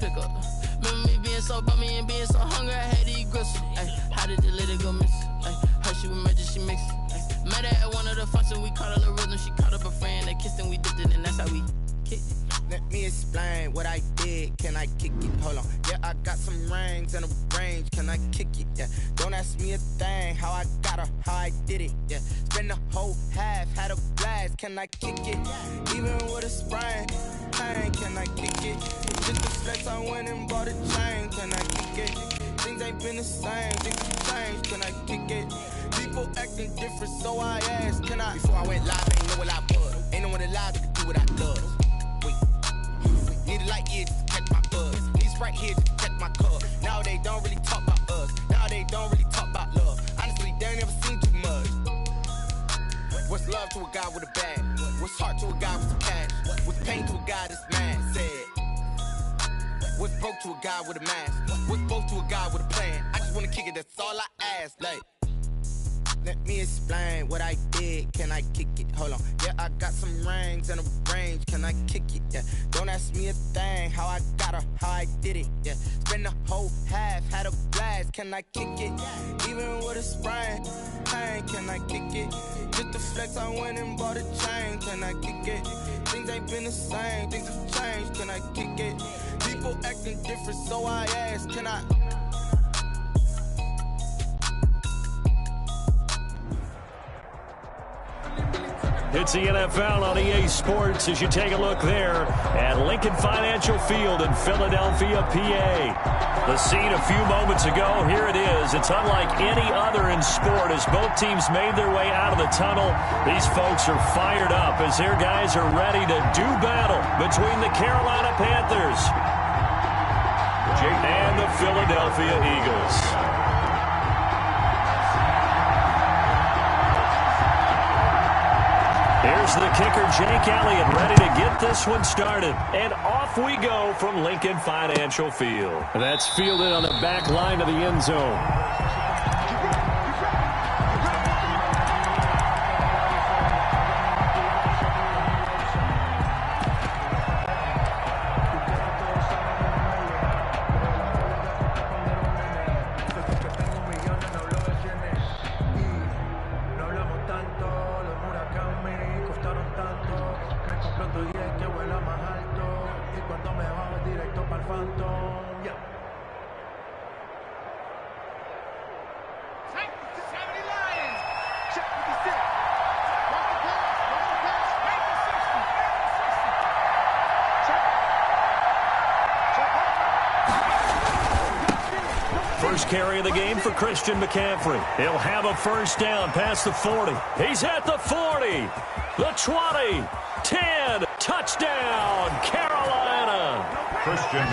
pick up. Remember me being so bummy and being so hungry, I had to eat gristle. How did the lady go miss? Her she was magic, she mixed it. Met her at one of the functions, we caught a little rhythm. She caught up a friend, they kissed and we dipped it, and that's how we kicked it. Let me explain what I did. Can I kick it? Hold on. Yeah, I got some rings and a range. Can I kick it? Yeah. Don't ask me a thing. How I got her, how I did it. Yeah. Spend the whole half, had a blast. Can I kick it? Even with a sprain. Pain. Can I kick it? Just the flex, I went and bought a chain. Can I kick it? Things ain't been the same. Things have changed. Can I kick it? People acting different, so I asked. Can I? Before I went live, ain't know what I was. Ain't no one alive that could do what I love. Need a light ear just to catch my buzz. Need Sprite here just to catch my cup. Now they don't really talk about us. Now they don't really talk about love. Honestly, they ain't never seen too much. What's love to a guy with a bag? What's heart to a guy with some cash? What's pain to a guy that's mad? Said. What's broke to a guy with a mask? What's both to a guy with a plan? I just wanna kick it, that's all I ask. Like, let me explain what I did. Can I kick it? Hold on. Yeah, I got some rings and a range. Can I kick it? Yeah. Don't ask me a thing. How I got her, how I did it. Yeah. Spend the whole half, had a blast. Can I kick it? Even with a sprain. Pain. Can I kick it? Just the flex, I went and bought a chain. Can I kick it? Things ain't been the same. Things have changed. Can I kick it? People acting different, so I asked. Can I? It's the NFL on EA Sports as you take a look there at Lincoln Financial Field in Philadelphia, PA. The scene a few moments ago, here it is. It's unlike any other in sport as both teams made their way out of the tunnel. These folks are fired up as their guys are ready to do battle between the Carolina Panthers and the Philadelphia Eagles. Here's the kicker, Jake Elliott, ready to get this one started. And off we go from Lincoln Financial Field. That's fielded on the back line of the end zone. First carry of the game for Christian McCaffrey. He'll have a first down past the 40. He's at the 40, the 20, 10, touchdown, Carolina.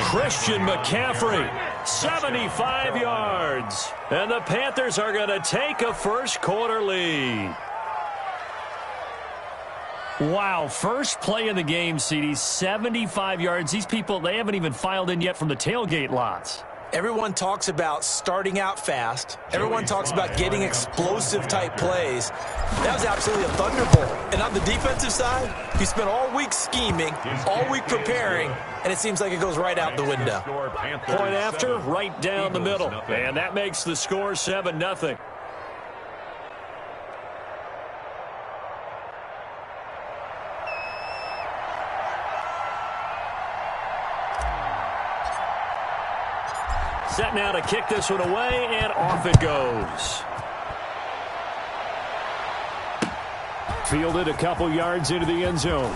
Christian McCaffrey, 75 yards. And the Panthers are going to take a first quarter lead. Wow, first play of the game, CD, 75 yards. These people, they haven't even filed in yet from the tailgate lots. Everyone talks about starting out fast. Everyone talks about getting explosive-type plays. That was absolutely a thunderbolt. And on the defensive side, you spent all week scheming, all week preparing, and it seems like it goes right out the window. Point after, right down the middle. And that makes the score 7-0. Set now to kick this one away, and off it goes. Fielded a couple yards into the end zone.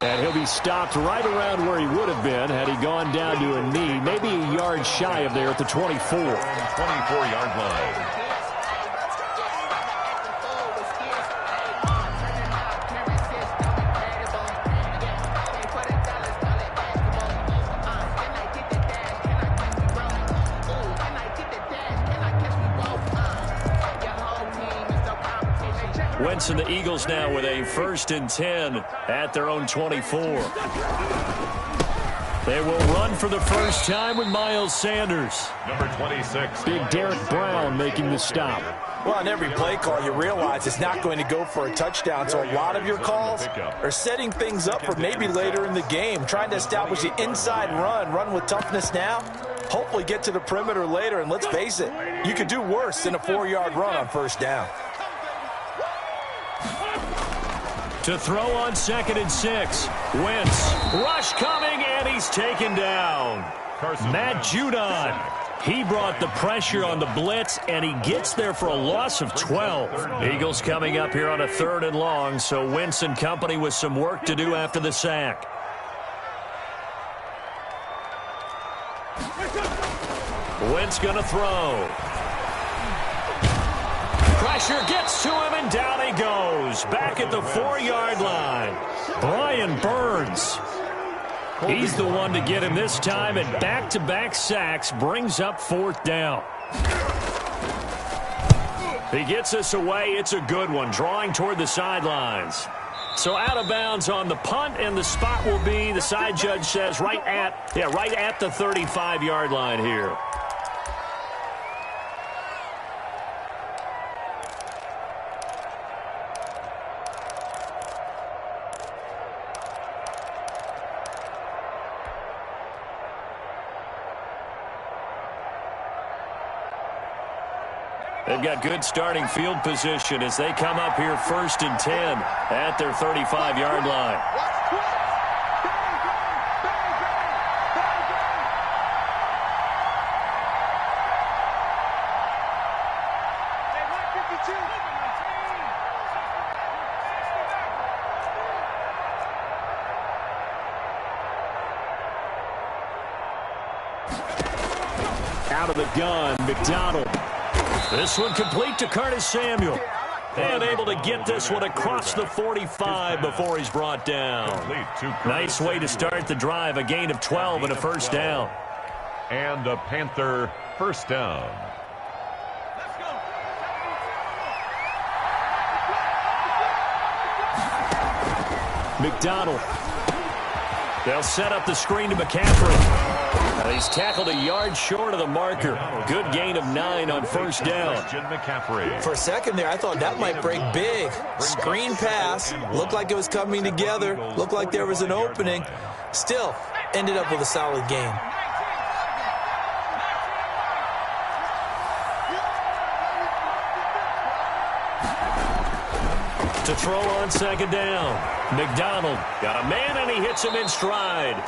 And he'll be stopped right around where he would have been had he gone down to a knee, maybe a yard shy of there at the 24. 24-yard line. Wentz and the Eagles now with a 1st and 10 at their own 24. They will run for the first time with Miles Sanders. Number 26. Big Derek Brown making the stop. Well, on every play call, you realize it's not going to go for a touchdown, so a lot of your calls are setting things up for maybe later in the game, trying to establish the inside run with toughness now, hopefully get to the perimeter later, and let's face it, you could do worse than a 4-yard run on first down. To throw on 2nd and 6. Wentz. Rush coming, and he's taken down. Matt Judon. He brought the pressure on the blitz, and he gets there for a loss of 12. Eagles coming up here on a 3rd and long, so Wentz and company with some work to do after the sack. Wentz going to throw. Pressure gets to him, and down he goes. Back at the 4-yard line. Brian Burns. He's the one to get him this time, and back-to-back sacks brings up 4th down. He gets us away. It's a good one, drawing toward the sidelines. So out of bounds on the punt, and the spot will be, the side judge says, right at the 35-yard line here. They've got good starting field position as they come up here 1st and 10 at their 35-yard line. Out of the gun, McDonald. This one complete to Curtis Samuel. And able to get this one across the 45 before he's brought down. Nice way to start the drive. A gain of 12 and a 1st down. And a Panther 1st down. McDonald. They'll set up the screen to McCaffrey. He's tackled a yard short of the marker. Good gain of 9 on 1st down. For a second there, I thought that might break big. Screen pass. Looked like it was coming together. Looked like there was an opening. Still, ended up with a solid gain. To throw on 2nd down. McDonald got a man, and he hits him in stride.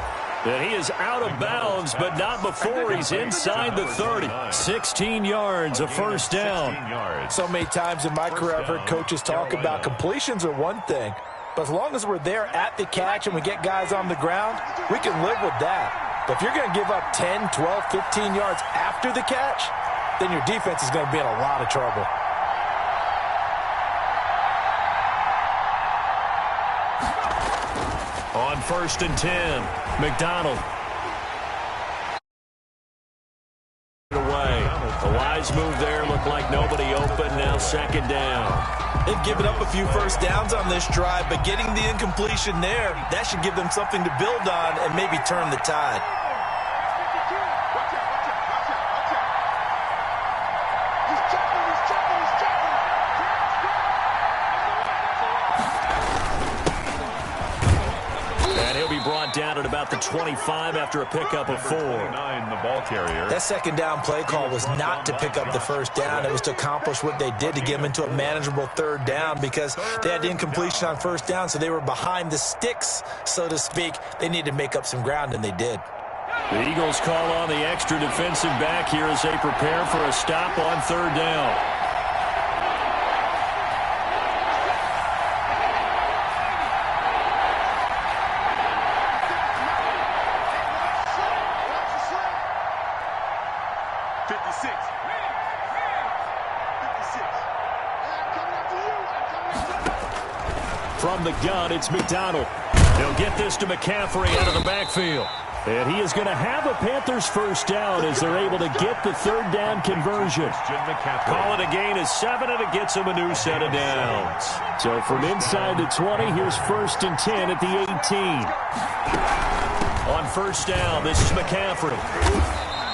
And he is out of bounds, but not before he's inside the 30. 16 yards, a 1st down. So many times in my career I've heard coaches talk about completions are one thing, but as long as we're there at the catch and we get guys on the ground, we can live with that. But if you're going to give up 10, 12, 15 yards after the catch, then your defense is going to be in a lot of trouble. On 1st and 10, McDonald. Away. A wise move there. Looked like nobody open. Now 2nd down. They've given up a few 1st downs on this drive, but getting the incompletion there, that should give them something to build on and maybe turn the tide. Brought down at about the 25 after a pickup of 4. That 2nd down play call was not to pick up the 1st down. It was to accomplish what they did to get them into a manageable 3rd down because they had incompletion on 1st down, so they were behind the sticks, so to speak. They needed to make up some ground, and they did. The Eagles call on the extra defensive back here as they prepare for a stop on 3rd down. From the gun, it's McDonald. They'll get this to McCaffrey out of the backfield. And he is going to have a Panthers 1st down as they're able to get the 3rd down conversion. Call it a gain of 7, and it gets him a new set of downs. So from inside the 20, here's 1st and 10 at the 18. On 1st down, this is McCaffrey.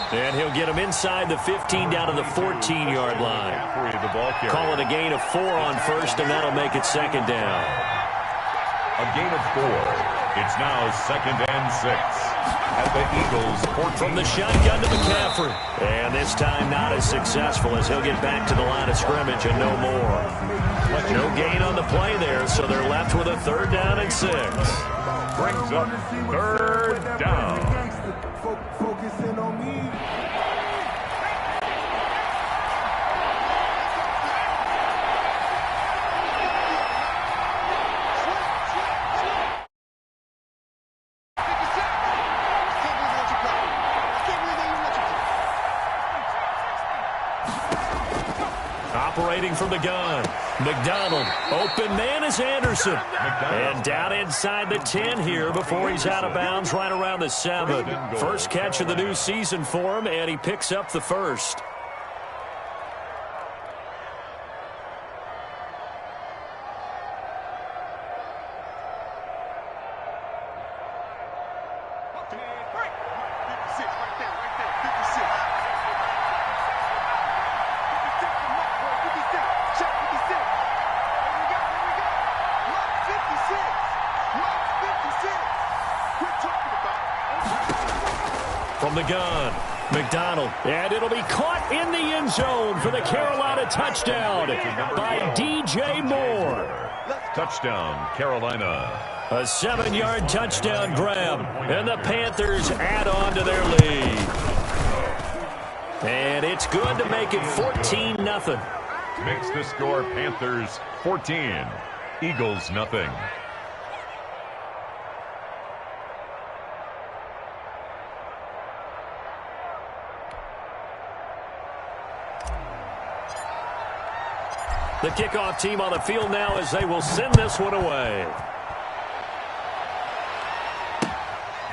And he'll get him inside the 15 down to the 14-yard line. Call it a gain of 4 on first, and that'll make it second down. A gain of 4. It's now 2nd and 6 at the Eagles' 14. From the shotgun to McCaffrey. And this time not as successful as he'll get back to the line of scrimmage and no more. No gain on the play there, so they're left with a 3rd down and 6. Brings up 3rd down. Focusing on me. Operating from the gun. McDonald. Open man is Anderson. And down inside the 10 here before he's out of bounds right around the 7. First catch of the new season for him, and he picks up the first. From the gun, McDonald, and it'll be caught in the end zone for the Carolina touchdown by DJ Moore. Touchdown, Carolina. A 7-yard touchdown grab, and the Panthers add on to their lead. And it's good to make it 14-0. Makes the score Panthers 14, Eagles nothing. The kickoff team on the field now as they will send this one away.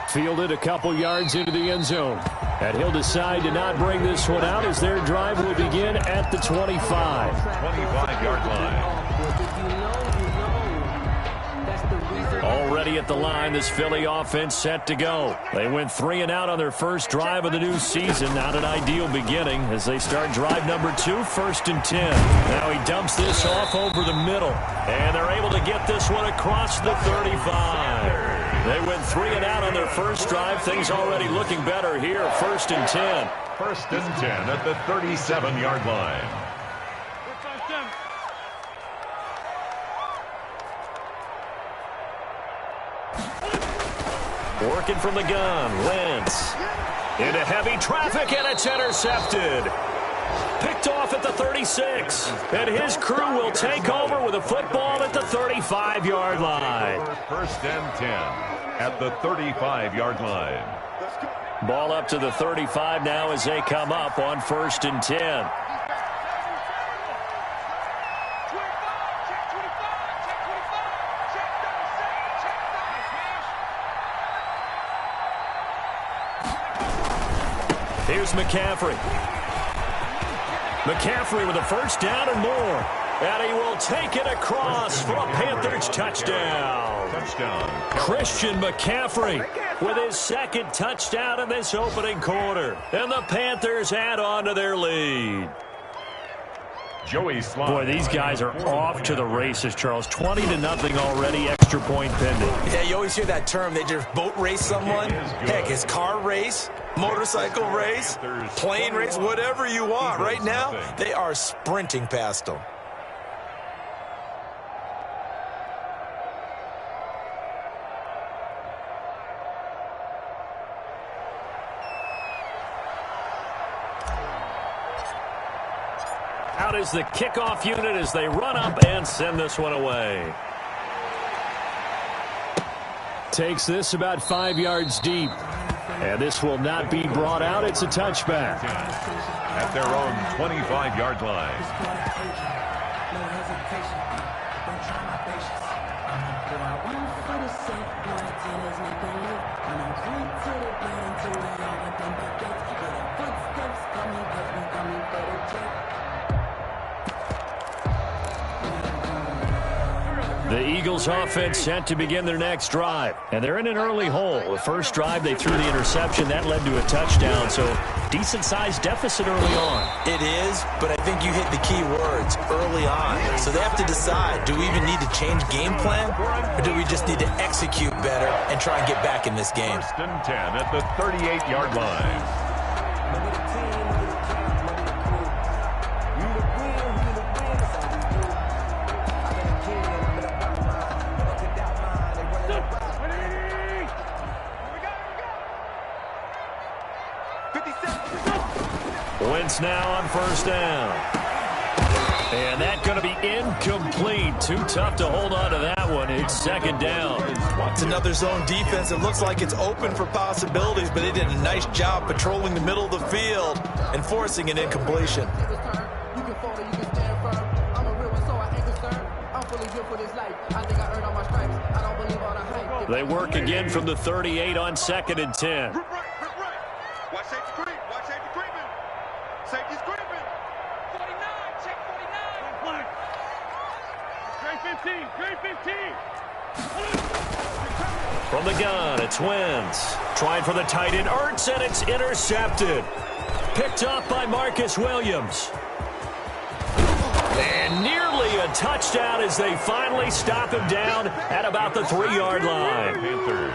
Fielded a couple yards into the end zone. And he'll decide to not bring this one out as their drive will begin at the 25. 25-yard line. Already at the line, this Philly offense set to go. They went 3 and out on their first drive of the new season. Not an ideal beginning as they start drive number 2, 1st and 10. Now he dumps this off over the middle. And they're able to get this one across the 35. They went 3 and out on their first drive. Things already looking better here. 1st and 10. 1st and 10 at the 37-yard line. Working from the gun, Wentz. Into heavy traffic, and it's intercepted. Picked off at the 36. And his crew will take over with a football at the 35-yard line. 1st and 10 at the 35-yard line. Ball up to the 35 now as they come up on 1st and 10. Here's McCaffrey. McCaffrey with a 1st down and more. And he will take it across for a Panthers touchdown. Christian McCaffrey with his 2nd touchdown in this opening quarter. And the Panthers add on to their lead. Joey Slye. Boy, these guys are off to the races, Charles. 20-0 already, extra point pending. Yeah, you always hear that term. They just boat race someone. Heck, it's car race, motorcycle race, plane race, whatever you want. Right now, they are sprinting past them. Out is the kickoff unit as they run up and send this one away. Takes this about 5 yards deep. And this will not be brought out. It's a touchback. At their own 25-yard line. The Eagles offense set to begin their next drive. And they're in an early hole. The first drive, they threw the interception. That led to a touchdown. So decent-sized deficit early on. It is, but I think you hit the key words, early on. So they have to decide, do we even need to change game plan? Or do we just need to execute better and try and get back in this game? First and 10 at the 38-yard line. Wentz now on first down. And that's going to be incomplete. Too tough to hold on to that one. It's second down. It's another zone defense. It looks like it's open for possibilities, but they did a nice job patrolling the middle of the field and forcing an incompletion. They work again from the 38 on second and 10. Watch safety creep. Watch safety creeping. Safety's creeping. 49. Check 49. Grade 15. Grade 15. From the gun, it's Wentz. Trying for the tight end, Ertz, and it's intercepted. Picked up by Marcus Williams. And nearly a touchdown as they finally stop him down at about the 3-yard line. Panthers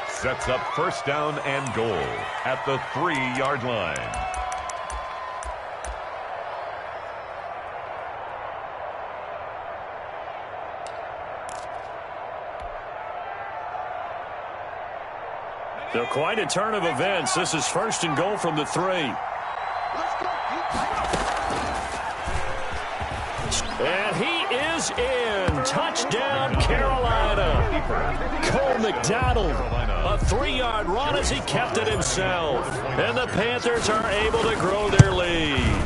sets up first down and goal at the 3-yard line. So quite a turn of events. This is first and goal from the 3. And he is in. Touchdown, Carolina. Cole McDonald, a 3-yard run as he kept it himself. And the Panthers are able to grow their lead.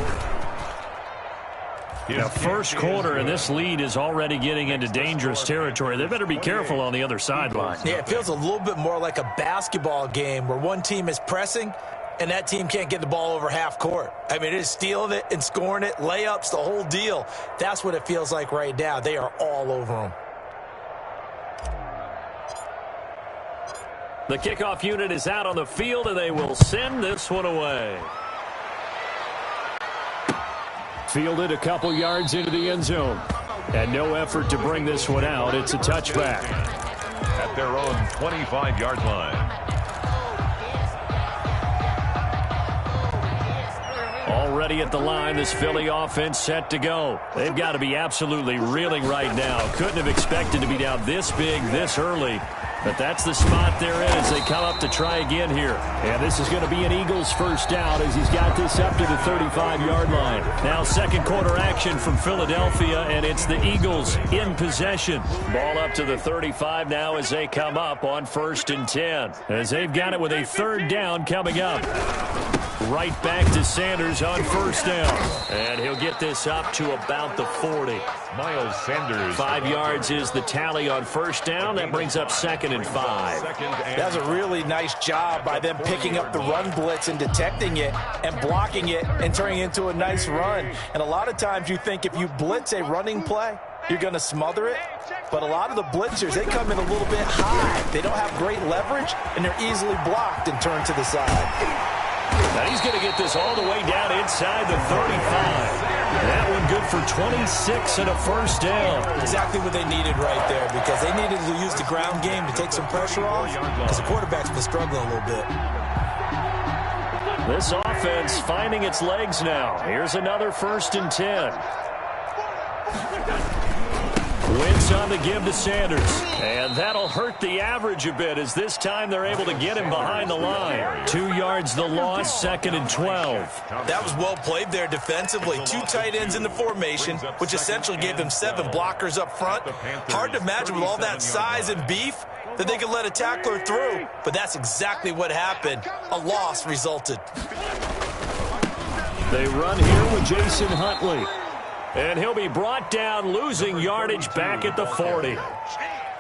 The first quarter, and this lead is already getting into dangerous territory. They better be careful on the other sideline. Yeah, it feels a little bit more like a basketball game where one team is pressing and that team can't get the ball over half court. I mean, it is stealing it and scoring it, layups, the whole deal. That's what it feels like right now. They are all over them. The kickoff unit is out on the field, and they will send this one away. Fielded a couple yards into the end zone. And no effort to bring this one out. It's a touchback. At their own 25-yard line. Already at the line, this Philly offense set to go. They've got to be absolutely reeling right now. Couldn't have expected to be down this big, this early. But that's the spot they're in as they come up to try again here. And this is going to be an Eagles first down as he's got this up to the 35-yard line. Now second quarter action from Philadelphia, and it's the Eagles in possession. Ball up to the 35 now as they come up on first and 10. As they've got it with a third down coming up. Right back to Sanders on first down. And he'll get this up to about the 40. Miles Sanders. 5 yards is the tally on first down. That brings up second and 5. That's a really nice job by them picking up the run blitz and detecting it and blocking it and turning it into a nice run. And a lot of times you think if you blitz a running play, you're going to smother it. But a lot of the blitzers, they come in a little bit high. They don't have great leverage, and they're easily blocked and turned to the side. Now he's going to get this all the way down inside the 35. That one good for 26 and a first down. Exactly what they needed right there, because they needed to use the ground game to take some pressure off, because the quarterback's been struggling a little bit. This offense finding its legs now. Here's another first and 10. Wentz on the give to Sanders. And that'll hurt the average a bit as this time they're able to get him behind the line. 2 yards the loss, second and 12. That was well played there defensively. 2 tight ends in the formation, which essentially gave them 7 blockers up front. Hard to imagine with all that size and beef that they could let a tackler through. But that's exactly what happened. A loss resulted. They run here with Jason Huntley. And he'll be brought down, losing yardage back at the 40.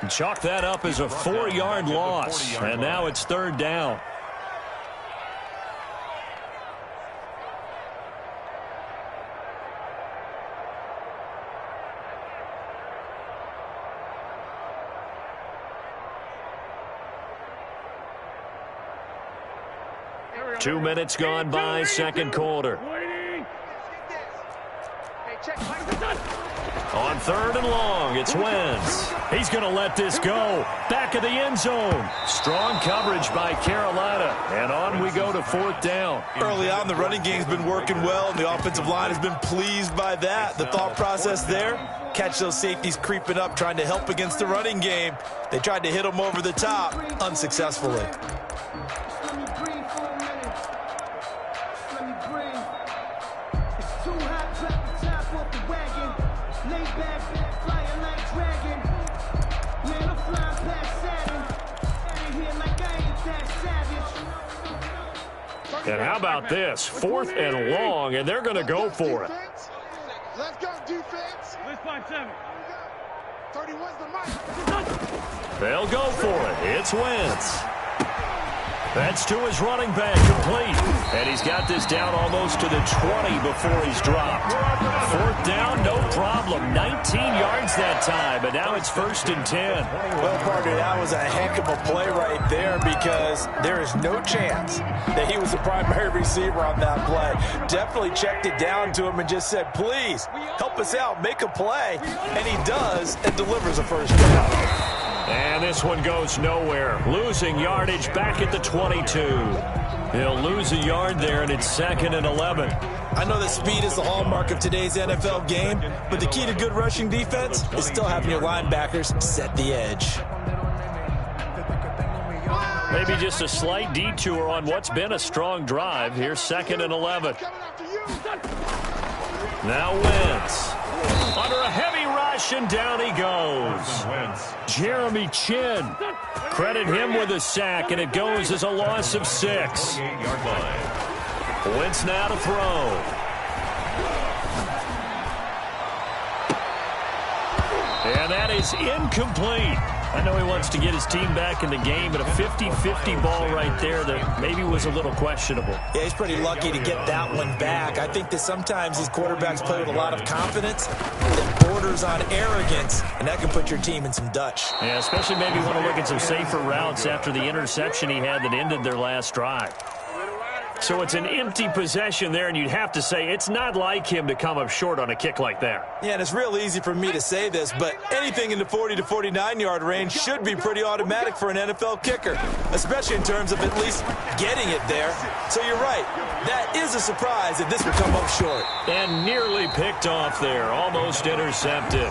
Chalk that up as a 4-yard loss. And now it's third down. 2 minutes gone by, second quarter. On third and long, it's Wentz. He's going to let this go. Back of the end zone. Strong coverage by Carolina. And on we go to fourth down. Early on, the running game's been working well, and the offensive line has been pleased by that. The thought process there, catch those safeties creeping up, trying to help against the running game. They tried to hit them over the top, unsuccessfully. And how about this? 4th and long, and they're going to go for it. Let's go, defense. Let's 5-7. 31's the mic. They'll go for it. It's Wentz. That's to his running back, complete. And he's got this down almost to the 20 before he's dropped. 4th down, no problem. 19 yards that time, and now it's 1st and 10. Well, partner, that was a heck of a play right there because there is no chance that he was the primary receiver on that play. Definitely checked it down to him and just said, please, help us out, make a play. And he does and delivers a first down. And this one goes nowhere. Losing yardage back at the 22. He'll lose a yard there, and it's 2nd and 11. I know that speed is the hallmark of today's NFL game, but the key to good rushing defense is still having your linebackers set the edge. Maybe just a slight detour on what's been a strong drive. Here's 2nd and 11. Now Wentz. Under a heavy rush, and down he goes. Jeremy Chin. Credit him with a sack, and it goes as a loss of 6. Wentz now to throw. And that is incomplete. I know he wants to get his team back in the game, but a 50-50 ball right there that maybe was a little questionable. Yeah, he's pretty lucky to get that one back. I think that sometimes these quarterbacks play with a lot of confidence that borders on arrogance, and that can put your team in some Dutch. Yeah, especially maybe want to look at some safer routes after the interception he had that ended their last drive. So it's an empty possession there, and you'd have to say it's not like him to come up short on a kick like that. Yeah, and it's real easy for me to say this, but anything in the 40 to 49-yard range should be pretty automatic for an NFL kicker, especially in terms of at least getting it there. So you're right. That is a surprise that this would come up short. And nearly picked off there, almost intercepted.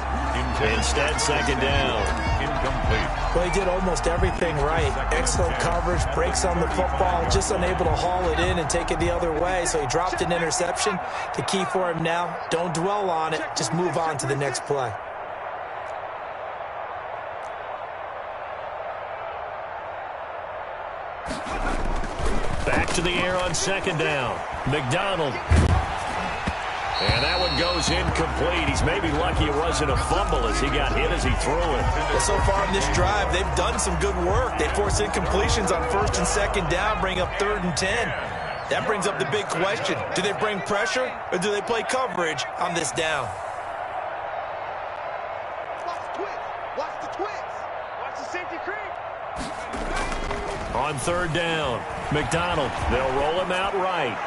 Instead, 2nd down. Incomplete. Well, he did almost everything right. Excellent coverage, breaks on the football, just unable to haul it in and take it the other way, so he dropped an interception. The key for him now, don't dwell on it, just move on to the next play. Back to the air on 2nd down. McDonald. And that one goes incomplete. He's maybe lucky it wasn't a fumble as he got hit as he threw it. Well, so far in this drive, they've done some good work. They force incompletions on 1st and 2nd down, bring up 3rd and 10. That brings up the big question. Do they bring pressure or do they play coverage on this down? Watch the twist. Watch the twist. Watch the safety creep. On 3rd down, McDonald. They'll roll him out right.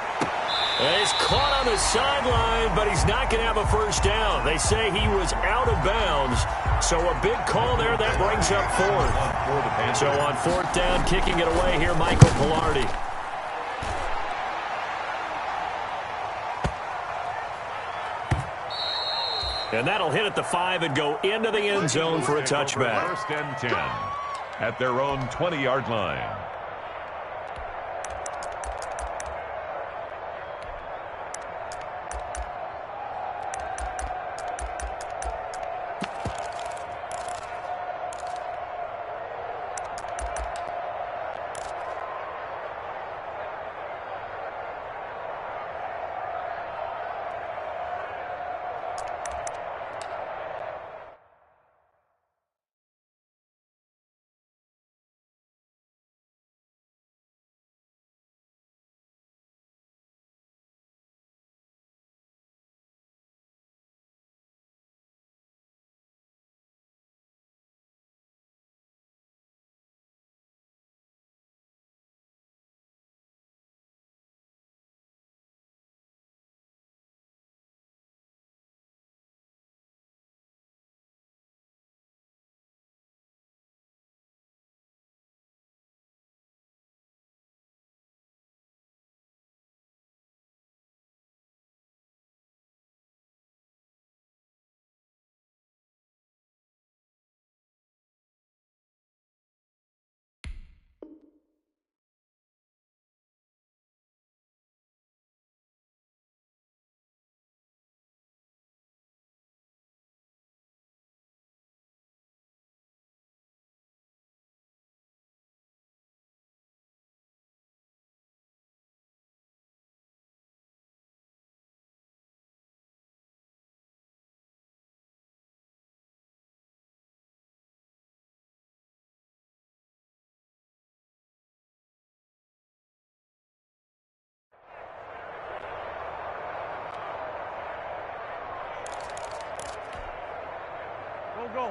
And he's caught on the sideline, but he's not going to have a first down. They say he was out of bounds. So a big call there. That brings up 4th. So on 4th down, kicking it away here, Michael Pilardi. And that'll hit at the 5 and go into the end zone for a touchback. 1st and 10 at their own 20-yard line.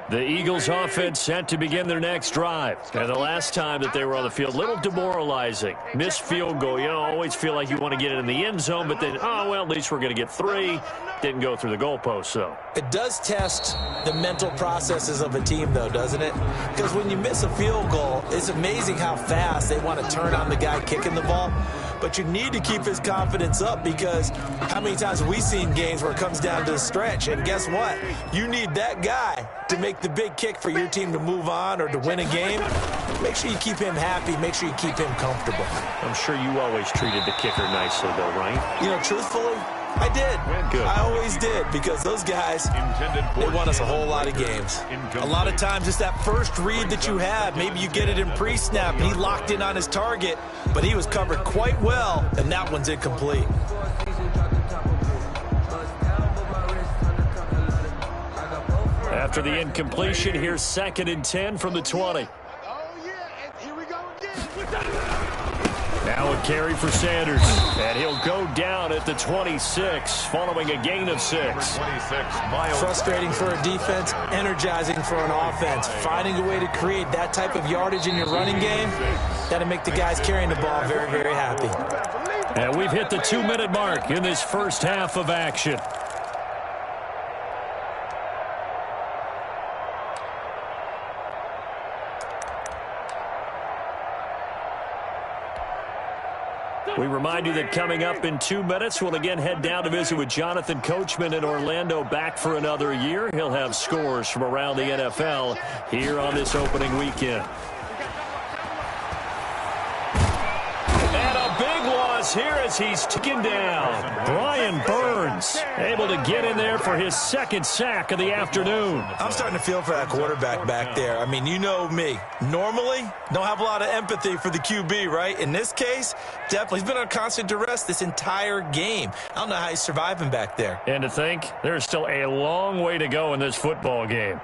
The Eagles offense set to begin their next drive. And the last time that they were on the field, a little demoralizing. Missed field goal. You always feel like you want to get it in the end zone, but then, oh, well, at least we're going to get 3. Didn't go through the goalpost, though. It does test the mental processes of a team, though, doesn't it? Because when you miss a field goal, it's amazing how fast they want to turn on the guy kicking the ball. But you need to keep his confidence up, because how many times have we seen games where it comes down to the stretch? And guess what? You need that guy to make the big kick for your team to move on or to win a game. Make sure you keep him happy. Make sure you keep him comfortable. I'm sure you always treated the kicker nicely, though, right? You know, truthfully, I did. Good. I always did, because those guys, they won us a whole lot of games. A lot of times it's that first read that you have. Maybe you get it in pre-snap, and he locked in on his target, but he was covered quite well, and that one's incomplete. After the incompletion, here's 2nd and 10 from the 20. Now a carry for Sanders, and he'll go down at the 26, following a gain of 6. Frustrating for a defense, energizing for an offense. Finding a way to create that type of yardage in your running game, that'll make the guys carrying the ball very, very happy. And we've hit the 2-minute mark in this first half of action. We remind you that coming up in 2 minutes, we'll again head down to visit with Jonathan Coachman in Orlando, back for another year. He'll have scores from around the NFL here on this opening weekend. And a big loss here as he's taken down. Brian Burns able to get in there for his 2nd sack of the afternoon. I'm starting to feel for that quarterback back there. I mean, you know me. Normally, don't have a lot of empathy for the QB, right? In this case, definitely. He's been on constant duress this entire game. I don't know how he's surviving back there. And to think, there's still a long way to go in this football game.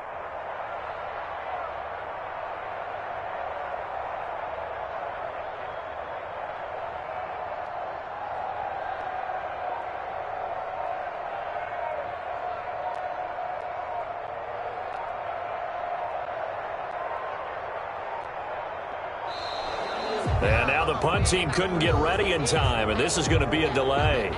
And now the punt team couldn't get ready in time, and this is going to be a delay.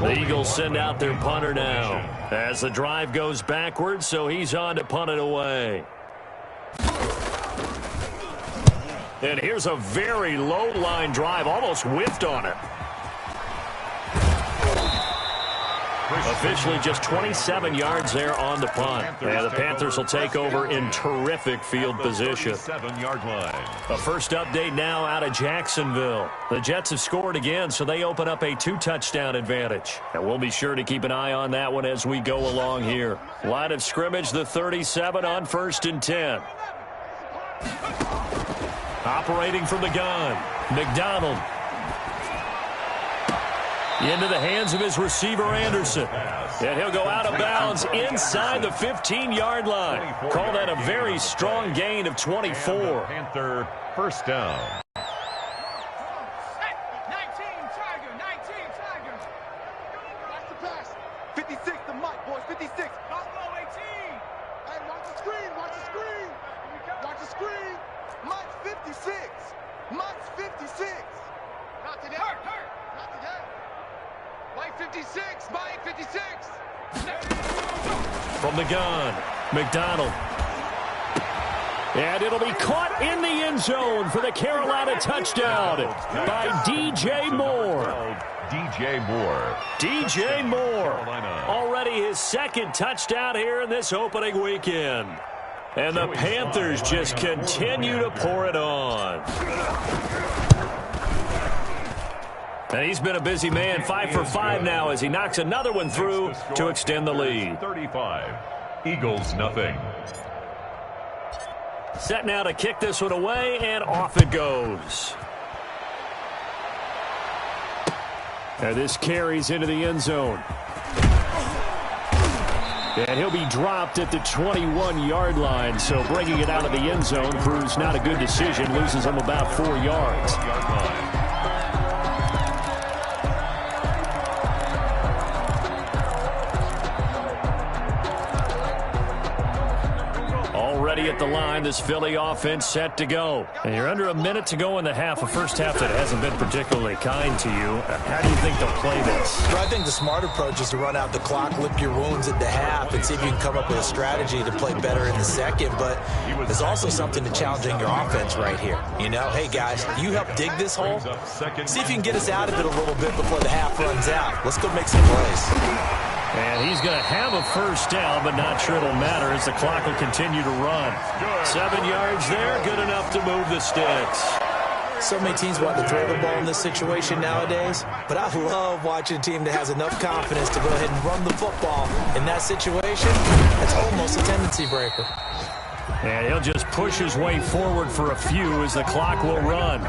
The Eagles send out their punter now as the drive goes backwards, so he's on to punt it away. And here's a very low line drive, almost whiffed on it. Officially just 27 yards there on the punt. And the Panthers will take over in terrific field position. A first update now out of Jacksonville. The Jets have scored again, so they open up a 2-touchdown advantage. And we'll be sure to keep an eye on that one as we go along here. Line of scrimmage, the 37 on 1st and 10. Operating from the gun, McDonald. Into the hands of his receiver, Anderson. And he'll go out of bounds inside the 15-yard line. Call that a very strong gain of 24. Panther first down. 19 Tiger. Watch the pass. 56 to Mike, boys. 56. Buffalo 18. Hey, watch the screen. Watch the screen. Watch the screen. Mike's 56. Mike's 56. Not today. Hurt. Not today. Mike 56. Mike 56. From the gun, McDonald. And it'll be caught in the end zone for the Carolina touchdown by D.J. Moore. D.J. Moore. Already his 2nd touchdown here in this opening weekend. And the Panthers just continue to pour it on. And he's been a busy man, 5 for 5 now as he knocks another one through to extend the lead. 35, Eagles nothing. Set now to kick this one away, and off it goes. And this carries into the end zone. And he'll be dropped at the 21-yard line, so bringing it out of the end zone proves not a good decision, loses him about 4 yards. ready at the line. This Philly offense set to go. And you're under a minute to go in the half, a first half that hasn't been particularly kind to you. How do you think they'll play this? Well, I think the smart approach is to run out the clock, lick your wounds at the half, and see if you can come up with a strategy to play better in the second. But there's also something to challenging your offense right here. You know, hey, guys, you help dig this hole. See if you can get us out of it a little bit before the half runs out. Let's go make some plays. And he's going to have a first down, but not sure it'll matter as the clock will continue to run. 7 yards there, good enough to move the sticks. So many teams want to throw the ball in this situation nowadays, but I love watching a team that has enough confidence to go ahead and run the football. In that situation, that's almost a tendency breaker. And he'll just push his way forward for a few as the clock will run.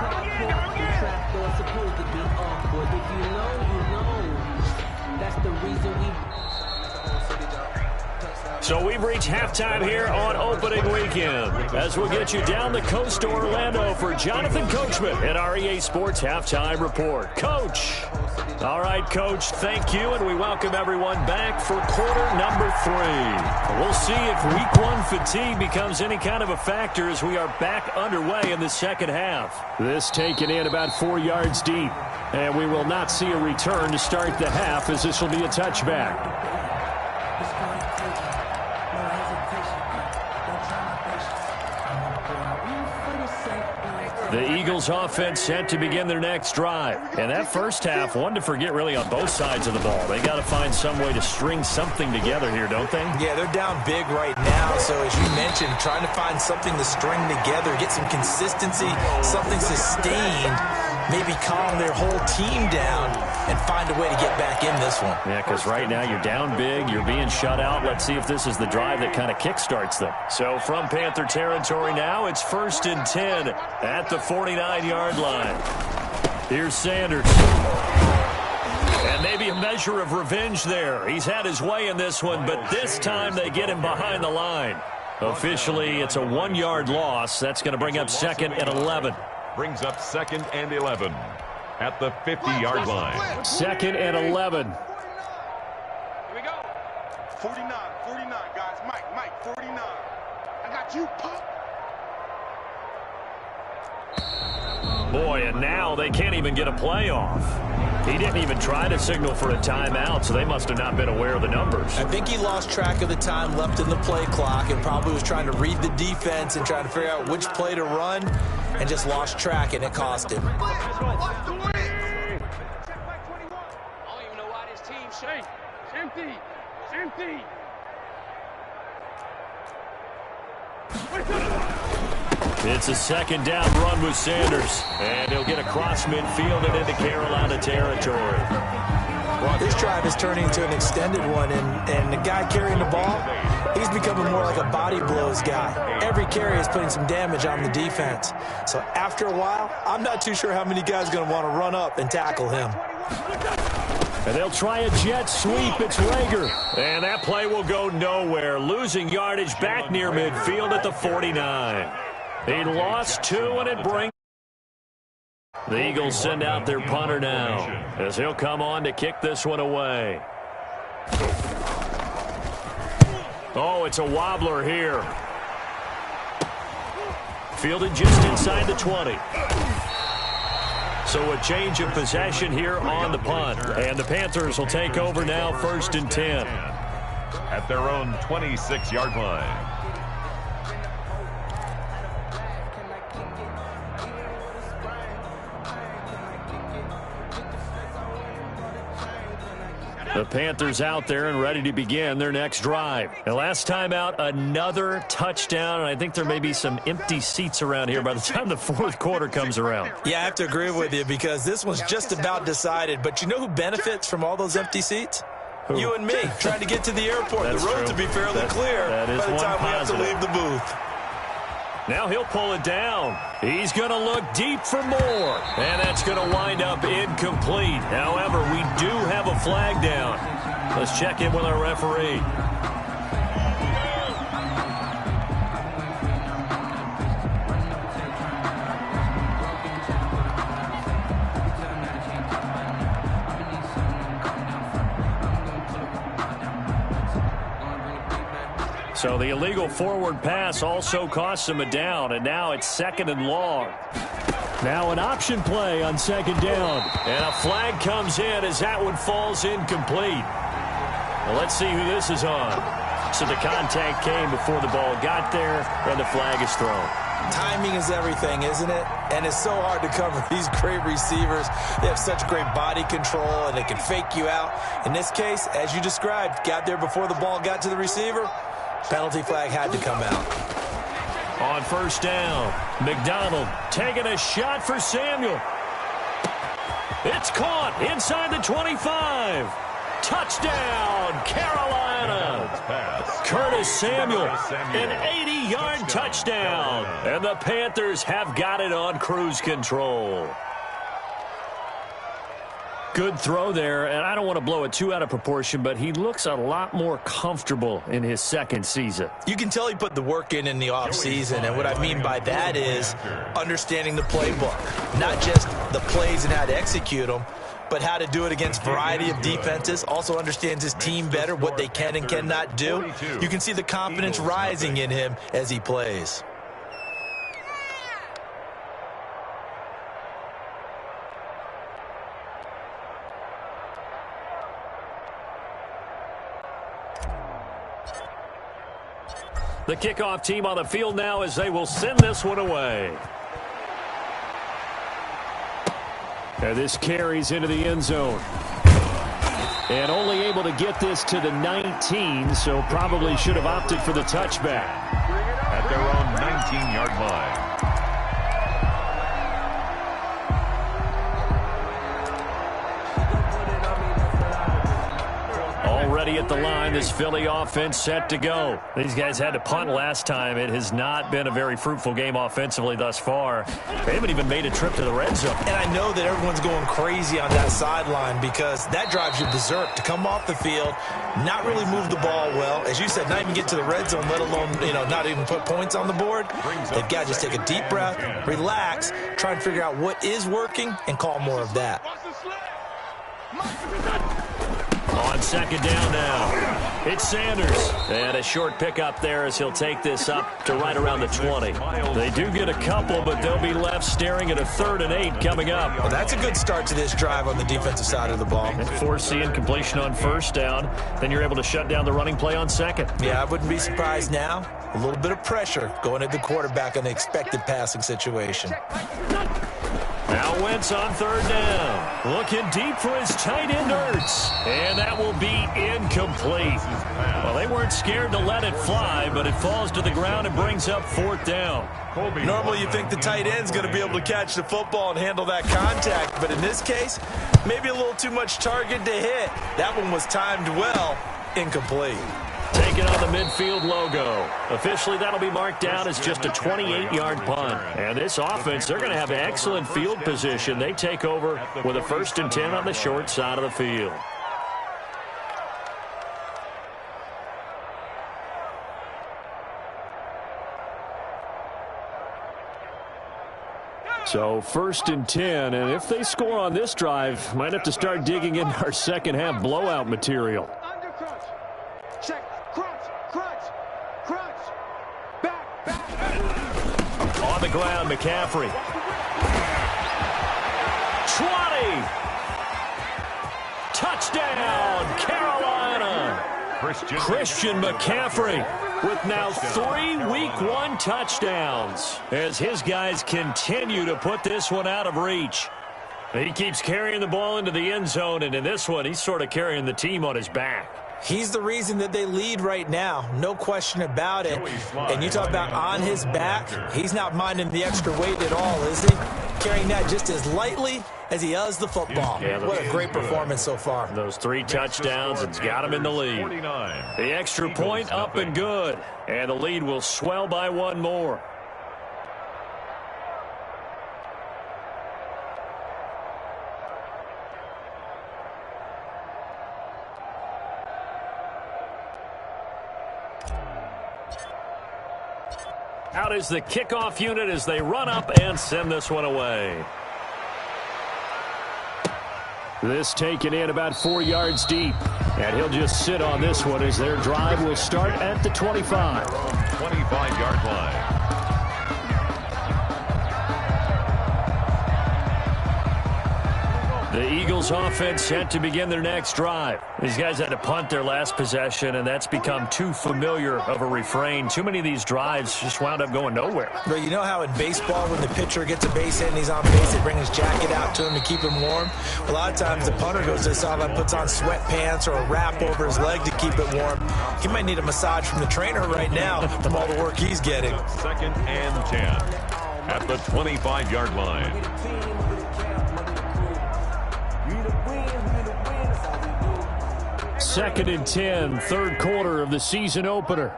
So we've reached halftime here on opening weekend as we'll get you down the coast to Orlando for Jonathan Coachman at our EA Sports Halftime Report. Coach. All right, Coach, thank you, and we welcome everyone back for quarter number 3. We'll see if week 1 fatigue becomes any kind of a factor as we are back underway in the second half. This taken in about 4 yards deep, and we will not see a return to start the half as this will be a touchback. The Eagles offense set to begin their next drive. And that first half, one to forget really on both sides of the ball. They got to find some way to string something together here, don't they? Yeah, they're down big right now. So as you mentioned, trying to find something to string together, get some consistency, something sustained, maybe calm their whole team down and find a way to get back in this one. Yeah, because right now you're down big, you're being shut out. Let's see if this is the drive that kind of kickstarts them. So from Panther territory now, it's 1st and 10 at the 49-yard line. Here's Sanders. And maybe a measure of revenge there. He's had his way in this one, but this time they get him behind the line. Officially, it's a 1-yard loss. That's going to bring up 2nd and 11. Brings up 2nd and 11 at the 50-yard line. 2nd and 11. Here we go. 49, guys. Mike, 49. I got you, Pop. Boy, and now they can't even get a play off. He didn't even try to signal for a timeout, so they must have not been aware of the numbers. I think he lost track of the time left in the play clock and probably was trying to read the defense and trying to figure out which play to run and just lost track, and it cost him. What's the win? I don't even know why this team shake. It's empty. It's a 2nd down run with Sanders, and he'll get across midfield and into Carolina territory. Well, this drive is turning into an extended one, and the guy carrying the ball, he's becoming more like a body blows guy. Every carry is putting some damage on the defense. So after a while, I'm not too sure how many guys are going to want to run up and tackle him. And they'll try a jet sweep. It's Rager. And that play will go nowhere. Losing yardage back near midfield at the 49. He lost 2, and it brings... The Eagles send out their punter now as he'll come on to kick this one away. Oh, it's a wobbler here. Fielded just inside the 20. So a change of possession here on the punt. And the Panthers will take over now, 1st and 10. At their own 26-yard line. The Panthers out there and ready to begin their next drive. And last time out, another touchdown, and I think there may be some empty seats around here by the time the 4th quarter comes around. Yeah, I have to agree with you because this one's just about decided. But you know who benefits from all those empty seats? Who? You and me, trying to get to the airport. That's the road true. to be fairly clear that is by the time we have to leave the booth. Now he'll pull it down. He's going to look deep for more. And that's going to wind up incomplete. However, we do have a flag down. Let's check in with our referee. So the illegal forward pass also costs him a down, and now it's 2nd and long. Now an option play on 2nd down. And a flag comes in as that one falls incomplete. Well, let's see who this is on. So the contact came before the ball got there, and the flag is thrown. Timing is everything, isn't it? And it's so hard to cover these great receivers. They have such great body control, and they can fake you out. In this case, as you described, got there before the ball got to the receiver. Penalty flag had to come out. On 1st down, McDonald taking a shot for Samuel. It's caught inside the 25. Touchdown, Carolina. Curtis Samuel, an 80-yard touchdown. And the Panthers have got it on cruise control. Good throw there, and I don't want to blow it too out of proportion, but he looks a lot more comfortable in his 2nd season. You can tell he put the work in the offseason, and what I mean by that is understanding the playbook. Not just the plays and how to execute them, but how to do it against a variety of defenses. Also understands his team better, what they can and cannot do. You can see the confidence rising in him as he plays. The kickoff team on the field now as they will send this one away. And this carries into the end zone. And only able to get this to the 19, so probably should have opted for the touchback. At their own 19-yard line. Already at the line, this Philly offense set to go. These guys had to punt last time. It has not been a very fruitful game offensively thus far. They haven't even made a trip to the red zone. And I know that everyone's going crazy on that sideline because that drives you berserk to come off the field, not really move the ball well. As you said, not even get to the red zone, let alone, not even put points on the board. They've got to just take a deep breath, relax, try and figure out what is working and call more of that. On 2nd down now, it's Sanders. And a short pickup there as he'll take this up to right around the 20. They do get a couple, but they'll be left staring at a 3rd and 8 coming up. Well, that's a good start to this drive on the defensive side of the ball. And forcing completion on 1st down. Then you're able to shut down the running play on 2nd. Yeah, I wouldn't be surprised now. A little bit of pressure going at the quarterback on the expected passing situation. Now Wentz on 3rd down. Looking deep for his tight end, Ertz. And that will be incomplete. Well, they weren't scared to let it fly, but it falls to the ground and brings up 4th down. Normally you think the tight end's going to be able to catch the football and handle that contact, but in this case, maybe a little too much target to hit. That one was timed well, incomplete. Taking on the midfield logo. Officially, that'll be marked down as just a 28-yard punt. And this offense, they're going to have excellent field position. They take over with a 1st and 10 on the short side of the field. So 1st and 10, and if they score on this drive, might have to start digging into our second half blowout material. On the ground, McCaffrey. 20. Touchdown, Carolina. Christian McCaffrey with now 3 Week 1 touchdowns as his guys continue to put this one out of reach. He keeps carrying the ball into the end zone, and in this one, he's sort of carrying the team on his back. He's the reason that they lead right now, no question about it. And you talk about on his back, he's not minding the extra weight at all, is he? Carrying that just as lightly as he does the football. Yeah, what a great performance so far. Those 3 touchdowns, it's got him in the lead. The extra point up and good, and the lead will swell by 1 more. Out is the kickoff unit as they run up and send this one away. This taken in about 4 yards deep. And he'll just sit on this one as their drive will start at the 25. 25-yard line. The Eagles offense set to begin their next drive. These guys had to punt their last possession, and that's become too familiar of a refrain. Too many of these drives just wound up going nowhere. But you know how in baseball, when the pitcher gets a base hit and he's on base, they bring his jacket out to him to keep him warm? A lot of times the punter goes to the sideline, puts on sweatpants or a wrap over his leg to keep it warm. He might need a massage from the trainer right now from all the work he's getting. 2nd and 10 at the 25-yard line. Second and 10, third quarter of the season opener.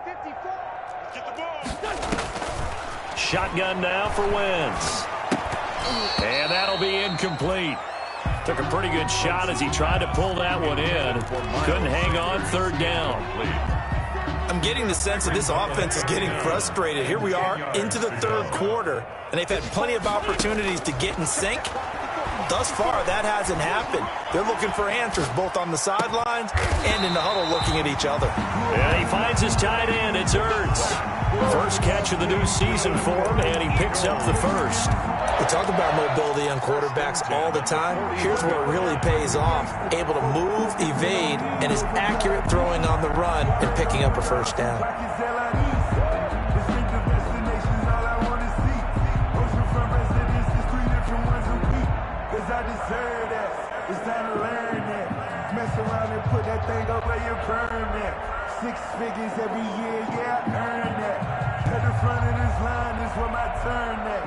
Shotgun now for Wentz. And that'll be incomplete. Took a pretty good shot as he tried to pull that one in. Couldn't hang on, third down. I'm getting the sense that this offense is getting frustrated. Here we are into the third quarter, and they've had plenty of opportunities to get in sync. Thus far, that hasn't happened. They're looking for answers both on the sidelines and in the huddle looking at each other. And he finds his tight end. It's Ertz. First catch of the new season for him, and he picks up the first. We talk about mobility on quarterbacks all the time. Here's where it really pays off. Able to move, evade, and is accurate throwing on the run and picking up a first down. I deserve that. It's time to learn that. Mess around and put that thing up where you burn that. 6 figures every year, yeah, I earn that. At the front of this line is where my turn at.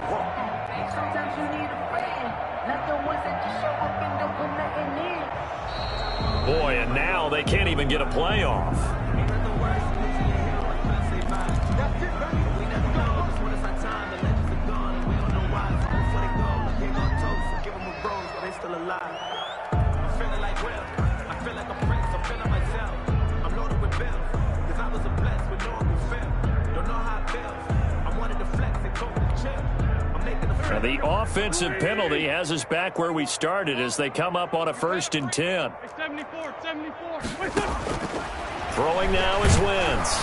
Sometimes you need a friend, not the ones that just show up and don't put nothing in. Boy, and now they can't even get a playoff. The offensive penalty has us back where we started as they come up on a 1st and 10. 74. Throwing now is Wentz.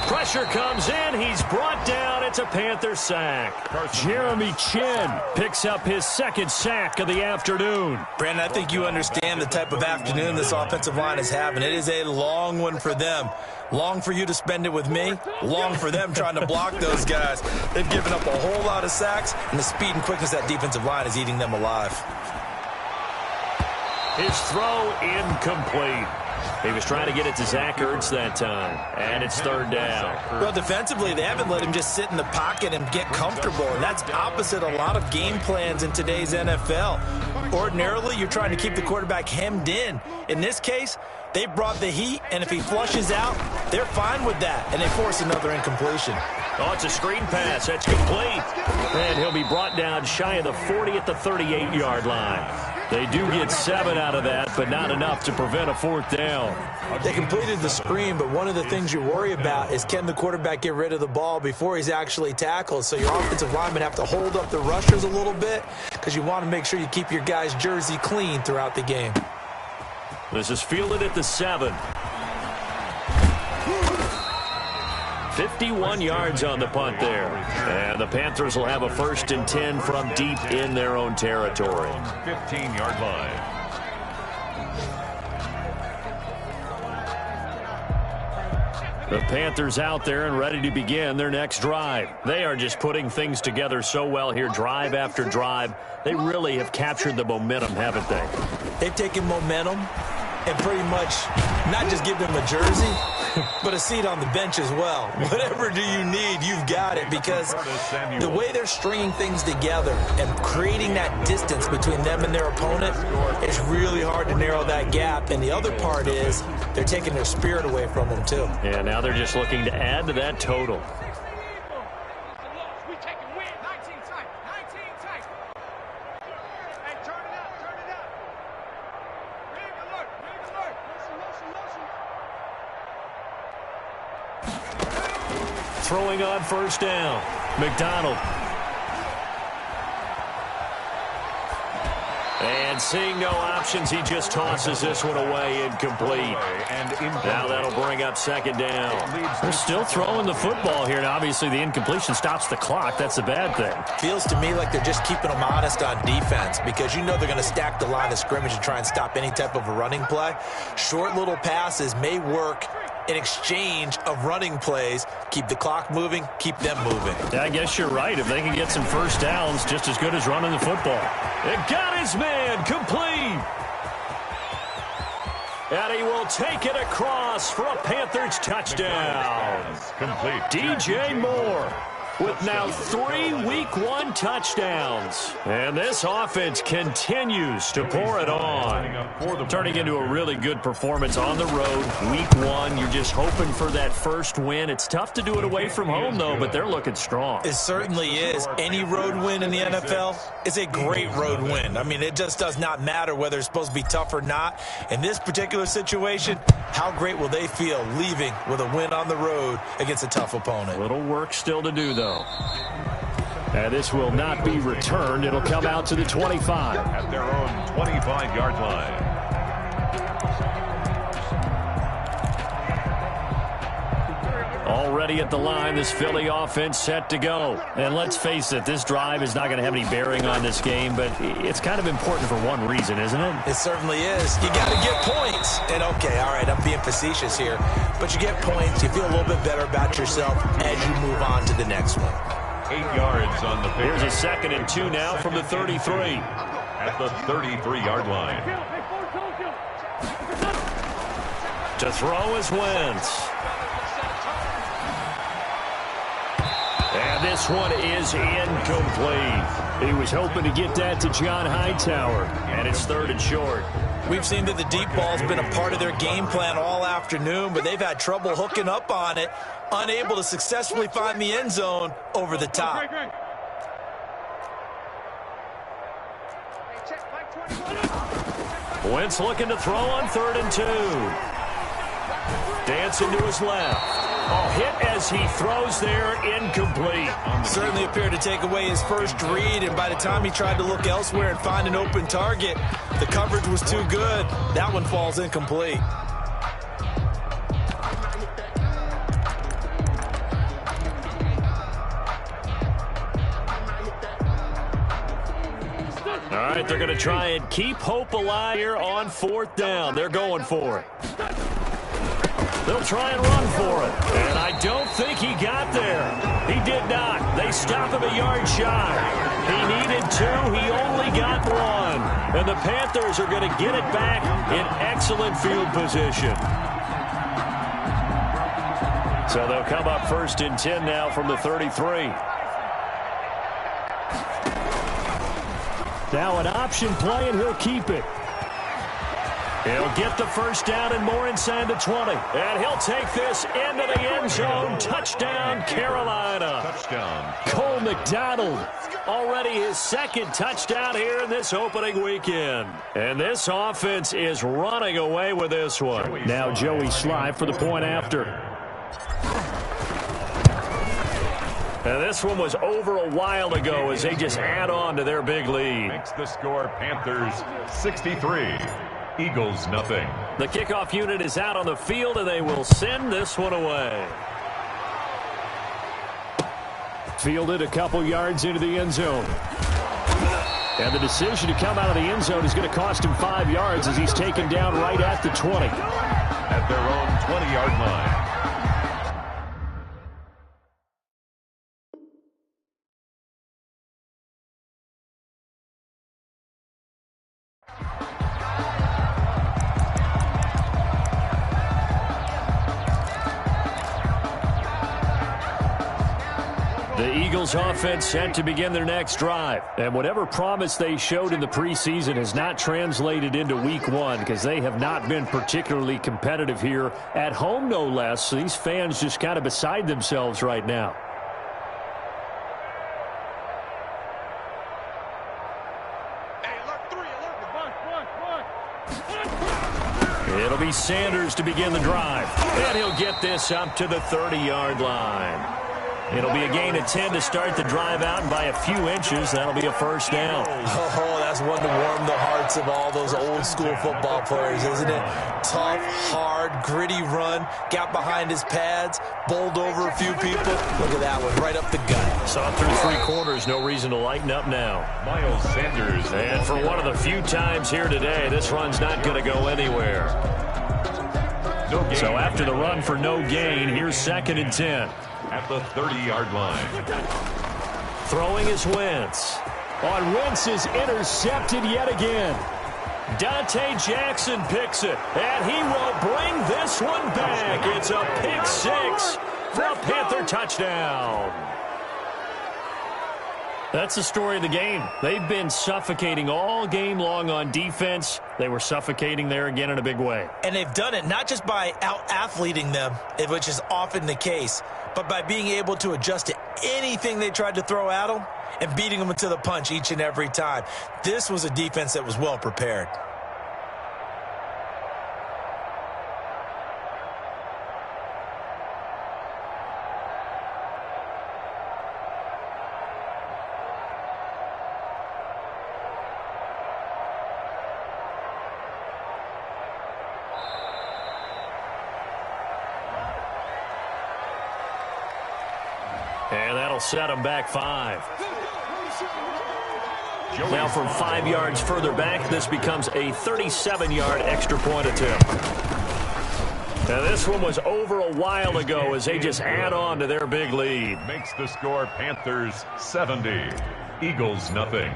Pressure comes in. He's brought down. It's a Panther sack. Jeremy Chin picks up his 2nd sack of the afternoon. Brandon, I think you understand the type of afternoon this offensive line is having. It is a long one for them. Long for you to spend it with me. Long for them trying to block those guys. They've given up a whole lot of sacks, and the speed and quickness of that defensive line is eating them alive. His throw incomplete. He was trying to get it to Zach Ertz that time, and it's 3rd down. Well, defensively, they haven't let him just sit in the pocket and get comfortable, and that's opposite a lot of game plans in today's NFL. Ordinarily, you're trying to keep the quarterback hemmed in. In this case, they brought the heat, and if he flushes out, they're fine with that, and they force another incompletion. Oh, it's a screen pass. That's complete. And he'll be brought down shy of the 40 at the 38-yard line. They do get 7 out of that, but not enough to prevent a 4th down. They completed the screen, but one of the things you worry about is can the quarterback get rid of the ball before he's actually tackled? So your offensive linemen have to hold up the rushers a little bit because you want to make sure you keep your guy's jersey clean throughout the game. This is fielded at the 7. 51 yards on the punt there. And the Panthers will have a 1st and 10 from deep in their own territory. 15-yard line. The Panthers out there and ready to begin their next drive. They are just putting things together so well here, drive after drive. They really have captured the momentum, haven't they? They've taken momentum and pretty much not just give them a jersey, but a seat on the bench as well. Whatever do you need, you've got it, because the way they're stringing things together and creating that distance between them and their opponent, it's really hard to narrow that gap. And the other part is they're taking their spirit away from them, too. Yeah, now they're just looking to add to that total. Throwing on 1st down. McDonald. And seeing no options, he just tosses this one away incomplete. Now that'll bring up second down. They're still throwing the football here, and obviously the incompletion stops the clock. That's a bad thing. Feels to me like they're just keeping them honest on defense because you know they're going to stack the line of scrimmage and try and stop any type of a running play. Short little passes may work in exchange of running plays. Keep the clock moving, keep them moving. Yeah, I guess you're right. If they can get some first downs, just as good as running the football. It got his man complete. And he will take it across for a Panthers touchdown. Complete. DJ Moore with now 3 Week 1 touchdowns. And this offense continues to pour it on. Turning into a really good performance on the road. Week 1, you're just hoping for that first win. It's tough to do it away from home, though, but they're looking strong. It certainly is. Any road win in the NFL is a great road win. I mean, it just does not matter whether it's supposed to be tough or not. In this particular situation, how great will they feel leaving with a win on the road against a tough opponent? Little work still to do, though. And this will not be returned. It'll come out to the 25. At their own 25-yard line. Already at the line, this Philly offense set to go. And let's face it, this drive is not going to have any bearing on this game, but it's kind of important for one reason, isn't it? It certainly is. You got to get points. And okay, all right, I'm being facetious here, but you get points, you feel a little bit better about yourself as you move on to the next one. 8 yards on the pick. Here's a 2nd and 2 now from the 33. At the 33-yard line. To throw is Wentz. And this one is incomplete. He was hoping to get that to John Hightower, and it's 3rd and short. We've seen that the deep ball's been a part of their game plan all afternoon, but they've had trouble hooking up on it, unable to successfully find the end zone over the top. Wentz looking to throw on 3rd and 2. Dancing to his left. Oh, hit as he throws there, incomplete. Certainly appeared to take away his first read, and by the time he tried to look elsewhere and find an open target, the coverage was too good. That one falls incomplete. All right, they're going to try and keep hope alive here on 4th down. They're going for it. They'll try and run for it. And I don't think he got there. He did not. They stop him a yard shy. He needed 2. He only got 1. And the Panthers are going to get it back in excellent field position. So they'll come up 1st and 10 now from the 33. Now an option play, and he'll keep it. He'll get the first down and more inside the 20. And he'll take this into the end zone. Touchdown, Carolina. Touchdown. Cole McDonald, already his 2nd touchdown here in this opening weekend. And this offense is running away with this one. Now Joey Sly for the point after. And this one was over a while ago as they just add on to their big lead. Makes the score Panthers 63. Eagles nothing. The kickoff unit is out on the field, and they will send this one away. Fielded a couple yards into the end zone. And the decision to come out of the end zone is going to cost him 5 yards as he's taken down right at the 20. At their own 20-yard line. The Eagles offense set to begin their next drive. And whatever promise they showed in the preseason has not translated into week 1 because they have not been particularly competitive here at home, no less. So these fans just kind of beside themselves right now. It'll be Sanders to begin the drive. And he'll get this up to the 30-yard line. It'll be a gain of 10 to start the drive out, and by a few inches, that'll be a first down. Oh, that's one to warm the hearts of all those old-school football players, isn't it? Tough, hard, gritty run, got behind his pads, bowled over a few people. Look at that one, right up the gut. Saw through 3 quarters, no reason to lighten up now. Miles Sanders. And for one of the few times here today, this run's not going to go anywhere. So after the run for no gain, here's 2nd and 10. At the 30-yard line. Throwing is Wentz. On Wentz is intercepted yet again. Dante Jackson picks it, and he will bring this one back. It's a pick 6 for a Panther touchdown. That's the story of the game. They've been suffocating all game long on defense. They were suffocating there again in a big way. And they've done it not just by out-athleting them, which is often the case, but by being able to adjust to anything they tried to throw at them and beating them to the punch each and every time. This was a defense that was well prepared. And that'll set him back 5. Now from 5 yards further back, this becomes a 37-yard extra point attempt. Now this one was over a while ago as they just add on to their big lead. Makes the score Panthers 70, Eagles nothing.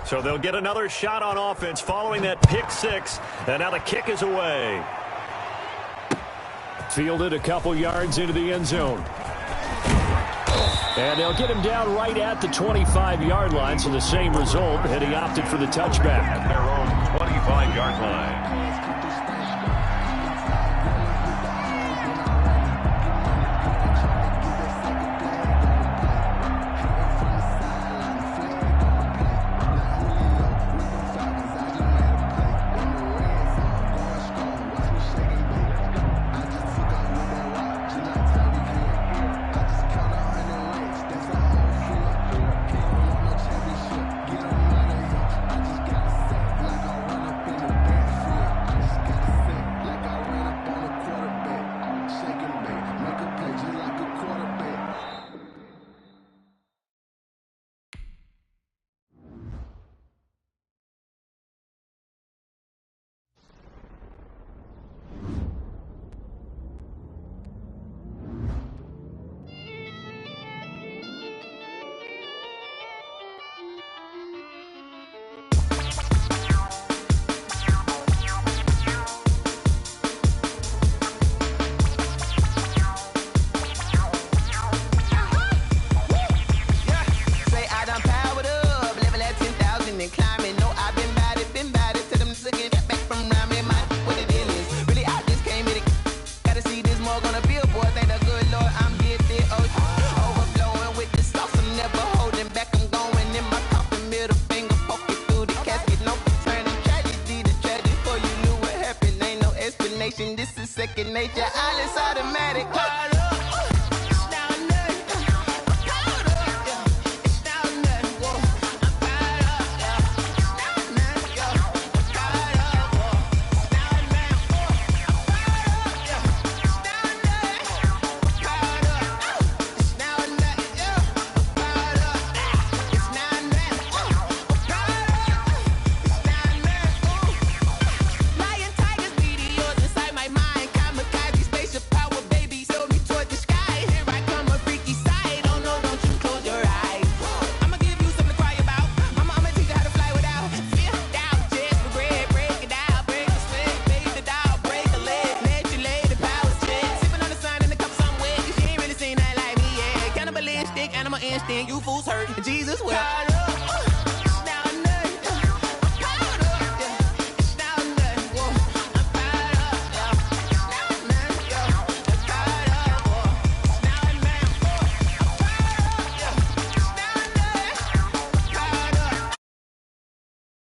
So they'll get another shot on offense following that pick 6, and now the kick is away. Fielded a couple yards into the end zone. And they'll get him down right at the 25-yard line, so the same result, and he opted for the touchback. At their own 25-yard line. This is second nature, all is automatic. You fools hurt. Jesus will.